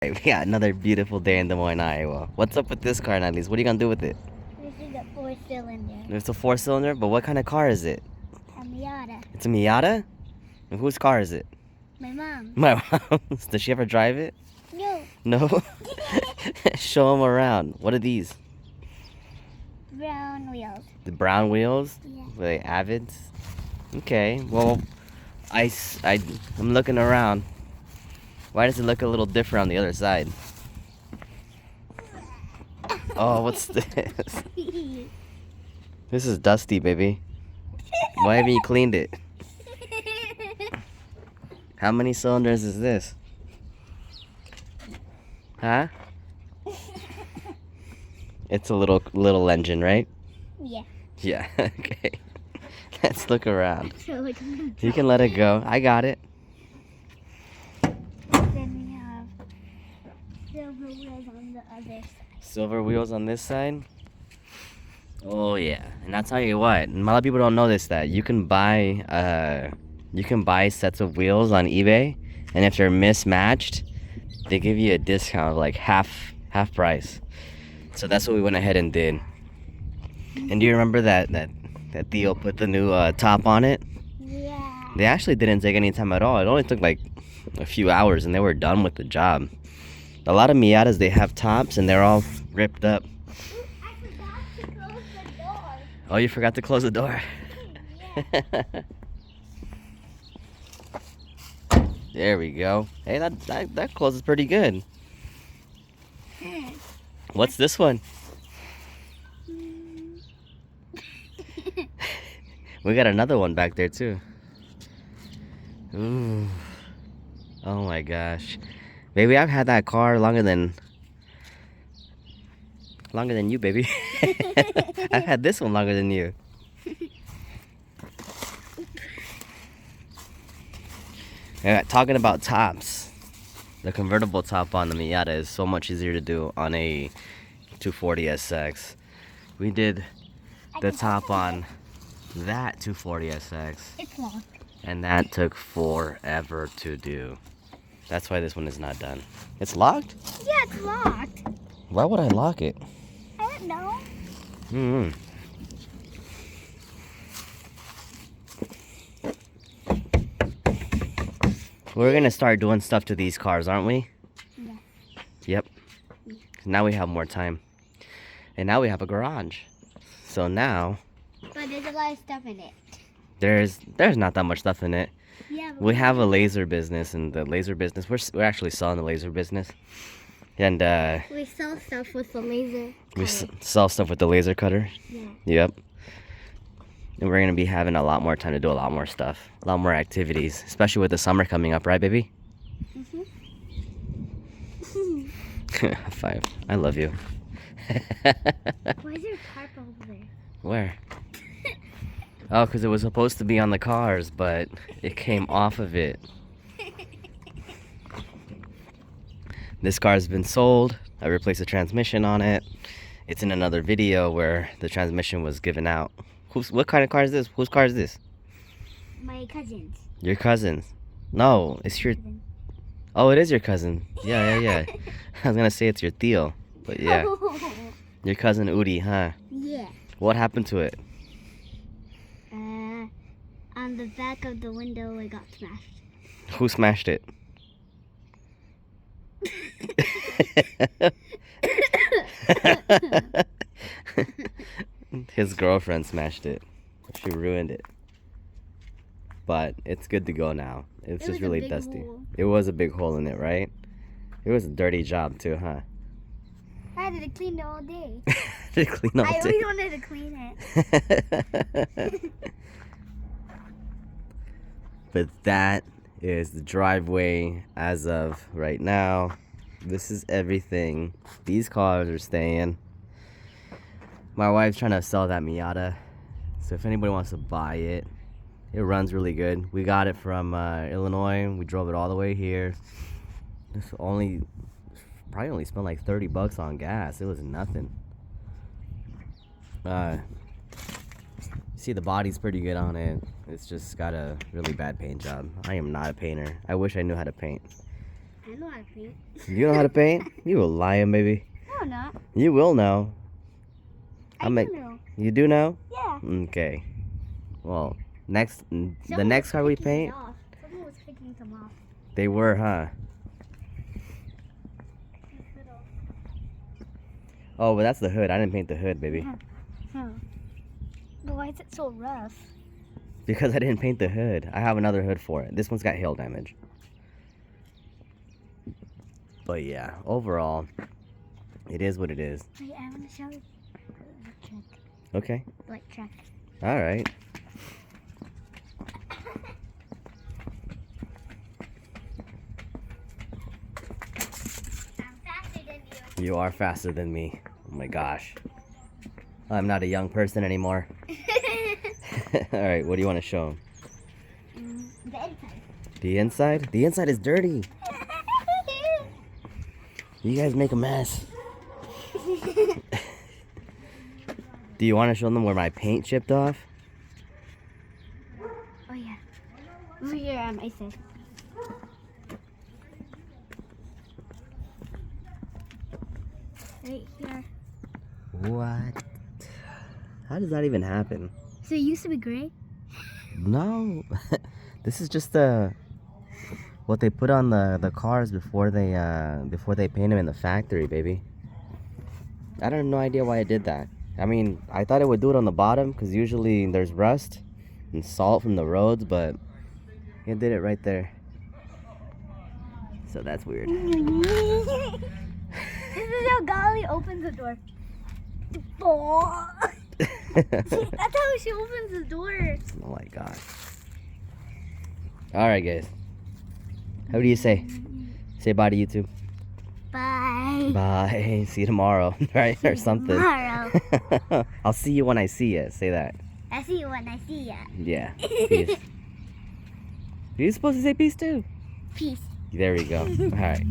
We got another beautiful day in Des Moines, Iowa. What's up with this car, Annalise? What are you gonna do with it? This is a 4-cylinder. It's a 4-cylinder, but what kind of car is it? A Miata. It's a Miata? And whose car is it? My mom. My mom's. Does she ever drive it? No. No? Show them around. What are these? Brown wheels. The brown wheels? Yeah. Were they Avids? Okay, well, I'm looking around. Why does it look a little different on the other side? Oh, what's this? This is dusty, baby. Why haven't you cleaned it? How many cylinders is this? Huh? It's a little engine, right? Yeah. Yeah, okay. Let's look around. So You can let it go. I got it. Then we have silver wheels on the other side. Silver wheels on this side. Oh yeah, and I'll tell you what. A lot of people don't know this, that you can buy sets of wheels on eBay, and if they're mismatched, they give you a discount of like half price. So that's what we went ahead and did. And do you remember that Theo put the new top on it? Yeah. They actually didn't take any time at all. It only took like a few hours, and they were done with the job. A lot of Miatas, they have tops, and they're all ripped up. I forgot to close the door. Oh, you forgot to close the door. Yeah. There we go. Hey, that closes pretty good. What's this one? We got another one back there too. Ooh. Oh my gosh. Baby, I've had that car longer than you, baby. I've had this one longer than you. Yeah, talking about tops, the convertible top on the Miata is so much easier to do on a 240SX. We did the top on that 240SX, It's locked. and that took forever to do. That's why this one is not done. It's locked? Yeah, it's locked. Why would I lock it? I don't know. Hmm. We're gonna start doing stuff to these cars, aren't we? Yeah. Yep. Now we have more time. And now we have a garage. So now But there's a lot of stuff in it. there's not that much stuff in it. Yeah. We have a laser business, and the laser business, we're actually selling the laser business. And We sell stuff with the laser. we cutter. sell stuff with the laser cutter. Yeah. Yep. And we're gonna be having a lot more time to do a lot more stuff, a lot more activities, especially with the summer coming up, right, baby? Mhm. High five. I love you. Why is there a tarp over there? Where? Oh, because it was supposed to be on the cars, but it came off of it. This car's been sold. I replaced the transmission on it. It's in another video where the transmission was given out. What kind of car is this? Whose car is this? My cousins. Your cousin's. No, it's your... Oh, it is your cousin. Yeah. I was gonna say it's your Theo, but yeah. Your cousin Udi, huh? Yeah. What happened to it? On the back of the window, it got smashed. Who smashed it? His girlfriend smashed it. She ruined it. But it's good to go now. It's just really dusty. It was a big hole in it, right? It was a dirty job too, huh? I had to clean it all day. To clean all I day. always wanted to clean it. But that is the driveway as of right now. This is everything. These cars are staying. My wife's trying to sell that Miata. So if anybody wants to buy it, it runs really good. We got it from Illinois. We drove it all the way here. It's probably only spent like $30 on gas. It was nothing. See, the body's pretty good on it. It's just got a really bad paint job. I am not a painter. I wish I knew how to paint. I know how to paint. You know how to paint? You a lying, baby. No, not. You will know. I do know. You do know? Yeah. Okay. Well, the Someone next was car we picking it paint, off. Someone was picking them off. they were, huh? Oh, but that's the hood. I didn't paint the hood, baby. But why is it so rough? Because I didn't paint the hood. I have another hood for it. This one's got hail damage. But yeah, overall, it is what it is. Wait, I want to show you the truck. Okay. Like truck. All right. I'm faster than you. You are faster than me. Oh my gosh. I'm not a young person anymore. All right, what do you want to show them? The inside. The inside? The inside is dirty. You guys make a mess. Do you want to show them where my paint chipped off? Oh yeah. Over here on my side. Right here. What? How does that even happen? So it used to be gray? No. This is just what they put on the cars before they paint them in the factory, baby. I don't have no idea why I did that. I mean, I thought it would do it on the bottom because usually there's rust and salt from the roads, but it did it right there. So that's weird. This is how Golly opens the door. That's how she opens the door. Oh my god. Alright guys. How do you say? Say bye to YouTube. Bye. Bye. See you tomorrow. Right? Or something. Tomorrow. I'll see you when I see you. Say that. I see you when I see ya. Yeah. Peace. You're supposed to say peace too. Peace. There we go. Alright.